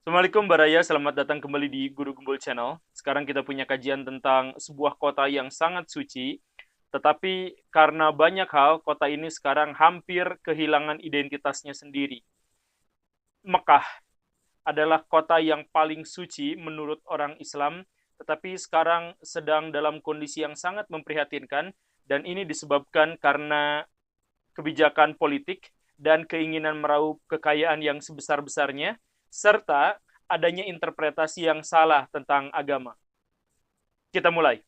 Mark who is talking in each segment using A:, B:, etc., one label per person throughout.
A: Assalamualaikum Baraya, selamat datang kembali di Guru Gembul Channel. Sekarang kita punya kajian tentang sebuah kota yang sangat suci, tetapi karena banyak hal, kota ini sekarang hampir kehilangan identitasnya sendiri. Mekah adalah kota yang paling suci menurut orang Islam, tetapi sekarang sedang dalam kondisi yang sangat memprihatinkan, dan ini disebabkan karena kebijakan politik dan keinginan meraup kekayaan yang sebesar-besarnya, serta adanya interpretasi yang salah tentang agama. Kita mulai.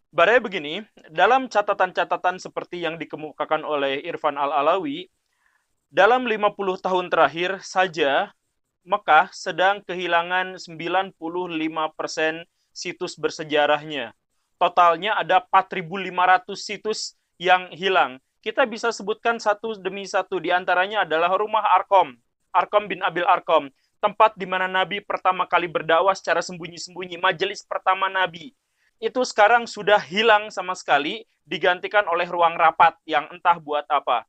A: Baraya begini, dalam catatan-catatan seperti yang dikemukakan oleh Irfan Al-Alawi, dalam 50 tahun terakhir saja Mekah sedang kehilangan 95% situs bersejarahnya. Totalnya ada 4.500 situs yang hilang. Kita bisa sebutkan satu demi satu, di antaranya adalah rumah Arkom, Arkom bin Abil Arkom, tempat di mana Nabi pertama kali berdakwah secara sembunyi-sembunyi, majelis pertama Nabi. Itu sekarang sudah hilang sama sekali, digantikan oleh ruang rapat yang entah buat apa.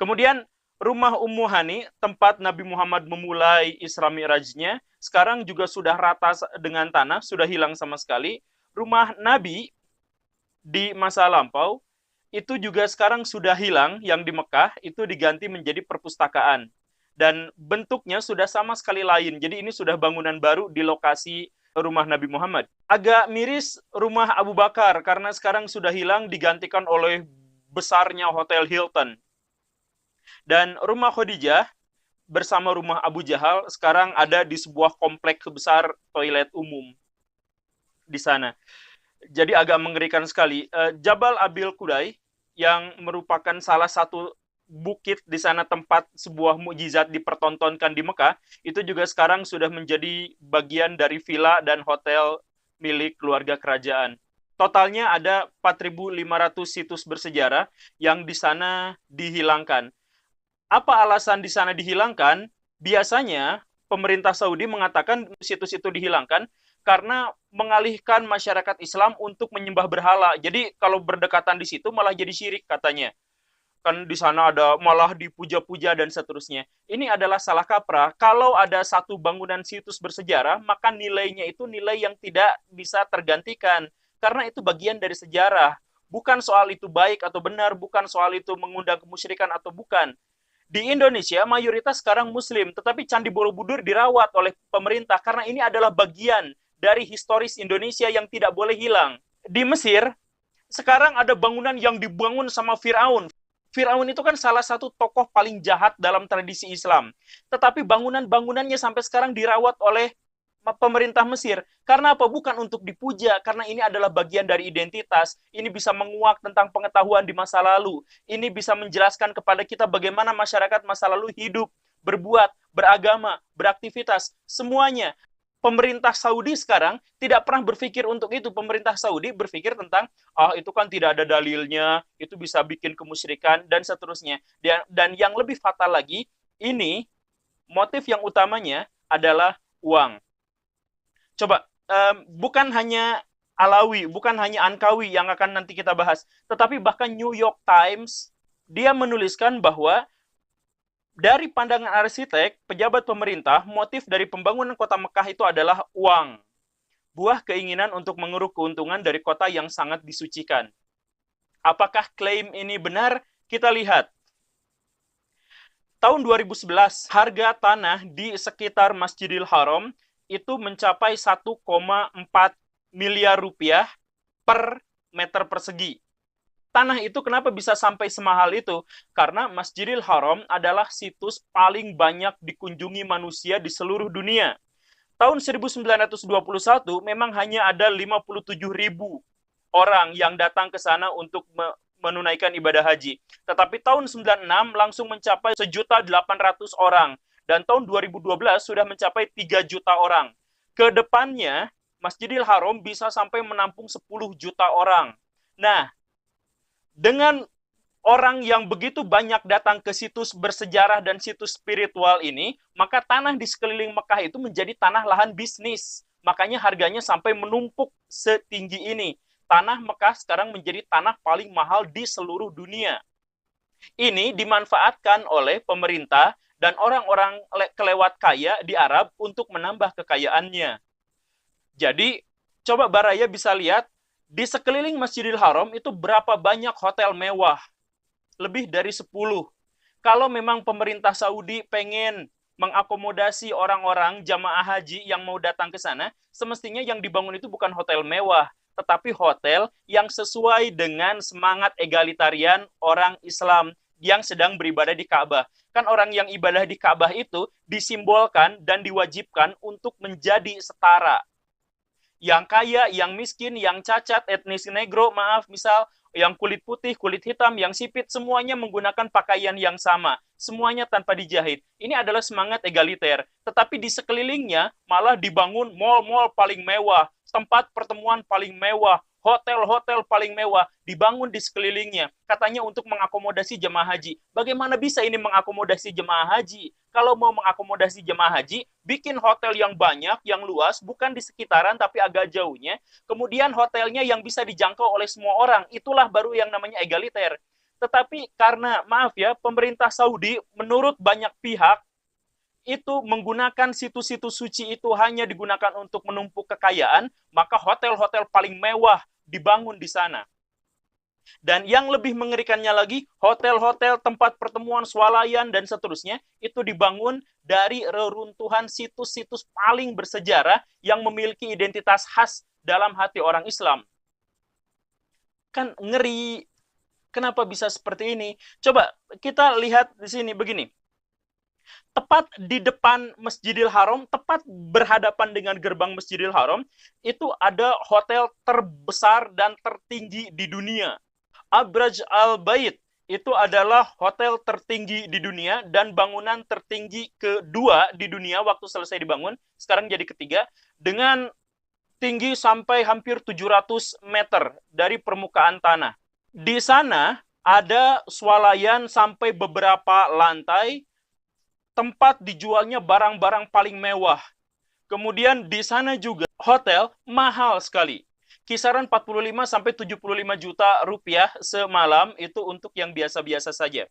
A: Kemudian rumah Ummu Hani, tempat Nabi Muhammad memulai Isra Mi'rajnya, sekarang juga sudah rata dengan tanah, sudah hilang sama sekali. Rumah Nabi di masa lampau, itu juga sekarang sudah hilang, yang di Mekah, itu diganti menjadi perpustakaan. Dan bentuknya sudah sama sekali lain, jadi ini sudah bangunan baru di lokasi rumah Nabi Muhammad. Agak miris rumah Abu Bakar, karena sekarang sudah hilang, digantikan oleh besarnya Hotel Hilton. Dan rumah Khadijah bersama rumah Abu Jahal sekarang ada di sebuah kompleks besar toilet umum di sana. Jadi agak mengerikan sekali. Jabal Abil Qudai yang merupakan salah satu bukit di sana tempat sebuah mukjizat dipertontonkan di Mekah, itu juga sekarang sudah menjadi bagian dari villa dan hotel milik keluarga kerajaan. Totalnya ada 4.500 situs bersejarah yang di sana dihilangkan. Apa alasan di sana dihilangkan? Biasanya pemerintah Saudi mengatakan situs itu dihilangkan karena mengalihkan masyarakat Islam untuk menyembah berhala. Jadi kalau berdekatan di situ malah jadi syirik katanya. Kan di sana ada malah dipuja-puja dan seterusnya. Ini adalah salah kaprah. Kalau ada satu bangunan situs bersejarah, maka nilainya itu nilai yang tidak bisa tergantikan. Karena itu bagian dari sejarah. Bukan soal itu baik atau benar, bukan soal itu mengundang kemusyrikan atau bukan. Di Indonesia mayoritas sekarang Muslim, tetapi Candi Borobudur dirawat oleh pemerintah karena ini adalah bagian dari historis Indonesia yang tidak boleh hilang. Di Mesir, sekarang ada bangunan yang dibangun sama Firaun. Firaun itu kan salah satu tokoh paling jahat dalam tradisi Islam. Tetapi bangunan-bangunannya sampai sekarang dirawat oleh pemerintah Mesir. Karena apa? Bukan untuk dipuja, karena ini adalah bagian dari identitas. Ini bisa menguak tentang pengetahuan di masa lalu. Ini bisa menjelaskan kepada kita bagaimana masyarakat masa lalu hidup, berbuat, beragama, beraktivitas, semuanya. Pemerintah Saudi sekarang tidak pernah berpikir untuk itu. Pemerintah Saudi berpikir tentang, itu kan tidak ada dalilnya, itu bisa bikin kemusyrikan, dan seterusnya. Dan yang lebih fatal lagi, ini motif yang utamanya adalah uang. Coba, bukan hanya Alawi, bukan hanya Ankawi yang akan nanti kita bahas, tetapi bahkan New York Times, dia menuliskan bahwa dari pandangan arsitek, pejabat pemerintah, motif dari pembangunan kota Mekah itu adalah uang. Buah keinginan untuk mengeruk keuntungan dari kota yang sangat disucikan. Apakah klaim ini benar? Kita lihat. Tahun 2011, harga tanah di sekitar Masjidil Haram itu mencapai 1,4 miliar rupiah per meter persegi. Tanah itu kenapa bisa sampai semahal itu? Karena Masjidil Haram adalah situs paling banyak dikunjungi manusia di seluruh dunia. Tahun 1921 memang hanya ada 57.000 orang yang datang ke sana untuk menunaikan ibadah haji. Tetapi tahun 96 langsung mencapai 1.800.000 orang. Dan tahun 2012 sudah mencapai 3 juta orang. Kedepannya, Masjidil Haram bisa sampai menampung 10 juta orang. Nah, dengan orang yang begitu banyak datang ke situs bersejarah dan situs spiritual ini, maka tanah di sekeliling Mekah itu menjadi tanah lahan bisnis. Makanya harganya sampai menumpuk setinggi ini. tanah Mekah sekarang menjadi tanah paling mahal di seluruh dunia. Ini dimanfaatkan oleh pemerintah dan orang-orang kelewat kaya di Arab untuk menambah kekayaannya. Jadi, coba Baraya bisa lihat, di sekeliling Masjidil Haram itu berapa banyak hotel mewah. Lebih dari 10. Kalau memang pemerintah Saudi pengen mengakomodasi orang-orang jamaah haji yang mau datang ke sana, semestinya yang dibangun itu bukan hotel mewah, tetapi hotel yang sesuai dengan semangat egalitarian orang Islam yang sedang beribadah di Ka'bah. Kan orang yang ibadah di Ka'bah itu disimbolkan dan diwajibkan untuk menjadi setara. Yang kaya, yang miskin, yang cacat, etnis negro, maaf, misal yang kulit putih, kulit hitam, yang sipit, semuanya menggunakan pakaian yang sama. Semuanya tanpa dijahit. Ini adalah semangat egaliter. Tetapi di sekelilingnya malah dibangun mal-mal paling mewah, tempat pertemuan paling mewah, hotel-hotel paling mewah dibangun di sekelilingnya. Katanya untuk mengakomodasi jemaah haji. Bagaimana bisa ini mengakomodasi jemaah haji? Kalau mau mengakomodasi jemaah haji, bikin hotel yang banyak, yang luas, bukan di sekitaran tapi agak jauhnya. Kemudian hotelnya yang bisa dijangkau oleh semua orang. Itulah baru yang namanya egaliter. Tetapi karena, maaf ya, pemerintah Saudi menurut banyak pihak itu menggunakan situs-situs suci itu hanya digunakan untuk menumpuk kekayaan, maka hotel-hotel paling mewah dibangun di sana. Dan yang lebih mengerikannya lagi, hotel-hotel, tempat pertemuan, swalayan, dan seterusnya, itu dibangun dari reruntuhan situs-situs paling bersejarah yang memiliki identitas khas dalam hati orang Islam. Kan ngeri. Kenapa bisa seperti ini? Coba kita lihat di sini begini. Tepat di depan Masjidil Haram, tepat berhadapan dengan gerbang Masjidil Haram, itu ada hotel terbesar dan tertinggi di dunia. Abraj Al-Bait itu adalah hotel tertinggi di dunia dan bangunan tertinggi kedua di dunia waktu selesai dibangun, sekarang jadi ketiga, dengan tinggi sampai hampir 700 meter dari permukaan tanah. Di sana ada swalayan sampai beberapa lantai, tempat dijualnya barang-barang paling mewah. Kemudian di sana juga hotel mahal sekali. Kisaran 45 sampai 75 juta rupiah semalam itu untuk yang biasa-biasa saja.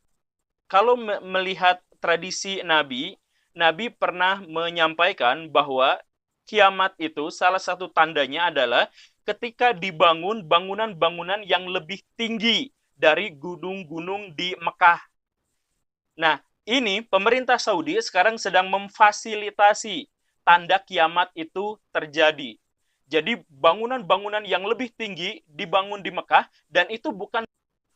A: Kalau melihat tradisi Nabi, Nabi pernah menyampaikan bahwa kiamat itu salah satu tandanya adalah ketika dibangun bangunan-bangunan yang lebih tinggi dari gunung-gunung di Mekah. Nah, ini pemerintah Saudi sekarang sedang memfasilitasi tanda kiamat itu terjadi. Jadi bangunan-bangunan yang lebih tinggi dibangun di Mekah, dan itu bukan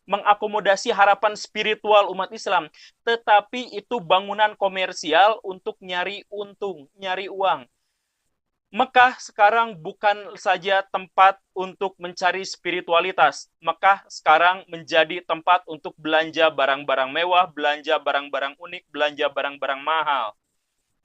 A: mengakomodasi harapan spiritual umat Islam, tetapi itu bangunan komersial untuk nyari untung, nyari uang. Mekah sekarang bukan saja tempat untuk mencari spiritualitas. Mekah sekarang menjadi tempat untuk belanja barang-barang mewah, belanja barang-barang unik, belanja barang-barang mahal.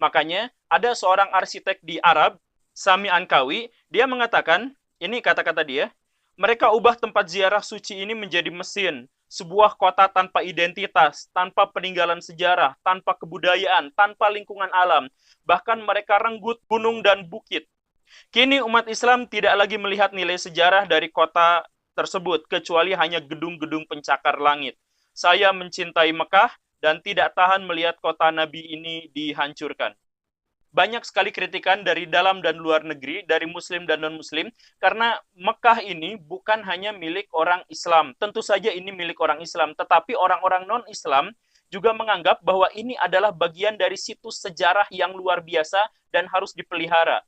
A: Makanya ada seorang arsitek di Arab, Sami Ankawi, dia mengatakan, ini kata-kata dia, mereka ubah tempat ziarah suci ini menjadi mesin, sebuah kota tanpa identitas, tanpa peninggalan sejarah, tanpa kebudayaan, tanpa lingkungan alam. Bahkan mereka renggut gunung dan bukit. Kini umat Islam tidak lagi melihat nilai sejarah dari kota tersebut, kecuali hanya gedung-gedung pencakar langit. Saya mencintai Mekah dan tidak tahan melihat kota Nabi ini dihancurkan. Banyak sekali kritikan dari dalam dan luar negeri, dari muslim dan non-muslim, karena Mekah ini bukan hanya milik orang Islam. Tentu saja ini milik orang Islam, tetapi orang-orang non-Islam juga menganggap bahwa ini adalah bagian dari situs sejarah yang luar biasa dan harus dipelihara.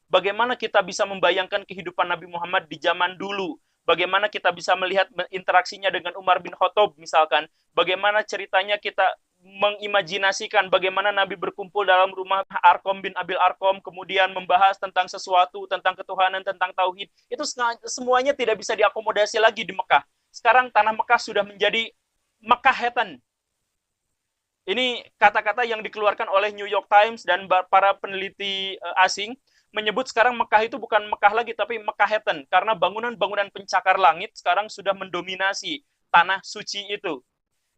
A: Bagaimana kita bisa membayangkan kehidupan Nabi Muhammad di zaman dulu? Bagaimana kita bisa melihat interaksinya dengan Umar bin Khattab misalkan? Bagaimana ceritanya kita mengimajinasikan bagaimana Nabi berkumpul dalam rumah Arqam bin Abil Arqam, kemudian membahas tentang sesuatu, tentang ketuhanan, tentang tauhid. Itu semuanya tidak bisa diakomodasi lagi di Mekah. Sekarang tanah Mekah sudah menjadi Mekahatan. Ini kata-kata yang dikeluarkan oleh New York Times dan para peneliti asing, menyebut sekarang Mekah itu bukan Mekah lagi, tapi Mekahatan. Karena bangunan-bangunan pencakar langit sekarang sudah mendominasi tanah suci itu.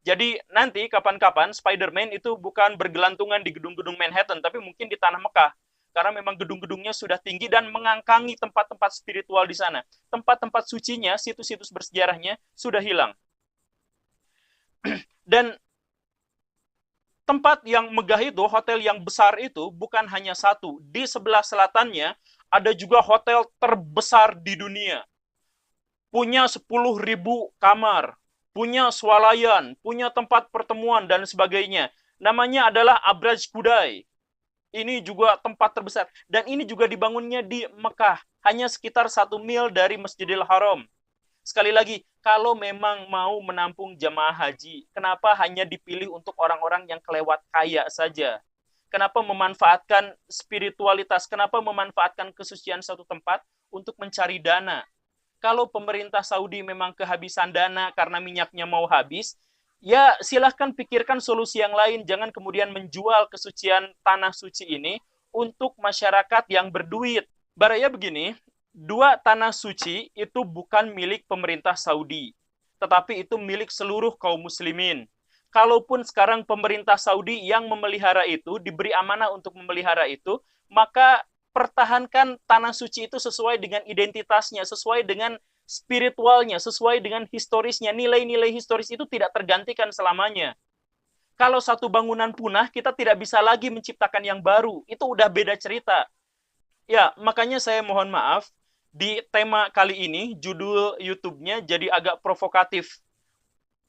A: Jadi nanti kapan-kapan Spider-Man itu bukan bergelantungan di gedung-gedung Manhattan, tapi mungkin di tanah Mekah. karena memang gedung-gedungnya sudah tinggi dan mengangkangi tempat-tempat spiritual di sana. Tempat-tempat sucinya, situs-situs bersejarahnya sudah hilang. Dan tempat yang megah itu, hotel yang besar itu bukan hanya satu. Di sebelah selatannya ada juga hotel terbesar di dunia. Punya 10.000 kamar, punya swalayan, punya tempat pertemuan dan sebagainya. Namanya adalah Abraj Kudai. Ini juga tempat terbesar. Dan ini juga dibangunnya di Mekah. Hanya sekitar 1 mil dari Masjidil Haram. Sekali lagi, kalau memang mau menampung jemaah haji, kenapa hanya dipilih untuk orang-orang yang kelewat kaya saja? Kenapa memanfaatkan spiritualitas? Kenapa memanfaatkan kesucian satu tempat untuk mencari dana? Kalau pemerintah Saudi memang kehabisan dana karena minyaknya mau habis, ya silahkan pikirkan solusi yang lain. Jangan kemudian menjual kesucian tanah suci ini untuk masyarakat yang berduit. Baraya begini, 2 tanah suci itu bukan milik pemerintah Saudi, tetapi itu milik seluruh kaum muslimin. Kalaupun sekarang pemerintah Saudi yang memelihara itu, diberi amanah untuk memelihara itu, maka pertahankan tanah suci itu sesuai dengan identitasnya, sesuai dengan spiritualnya, sesuai dengan historisnya. Nilai-nilai historis itu tidak tergantikan selamanya. Kalau satu bangunan punah, kita tidak bisa lagi menciptakan yang baru. Itu udah beda cerita. Ya, makanya saya mohon maaf, di tema kali ini, judul YouTube-nya jadi agak provokatif.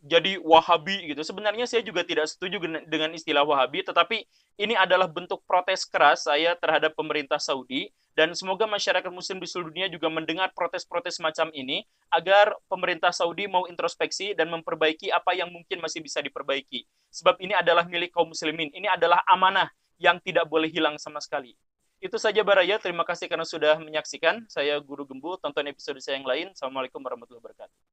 A: Jadi Wahabi gitu. Sebenarnya saya juga tidak setuju dengan istilah Wahabi, tetapi ini adalah bentuk protes keras saya terhadap pemerintah Saudi, dan semoga masyarakat muslim di seluruh dunia juga mendengar protes-protes macam ini, agar pemerintah Saudi mau introspeksi dan memperbaiki apa yang mungkin masih bisa diperbaiki. Sebab ini adalah milik kaum muslimin, ini adalah amanah yang tidak boleh hilang sama sekali. Itu saja Baraya, terima kasih karena sudah menyaksikan. Saya Guru Gembul, tonton episode saya yang lain. Assalamualaikum warahmatullahi wabarakatuh.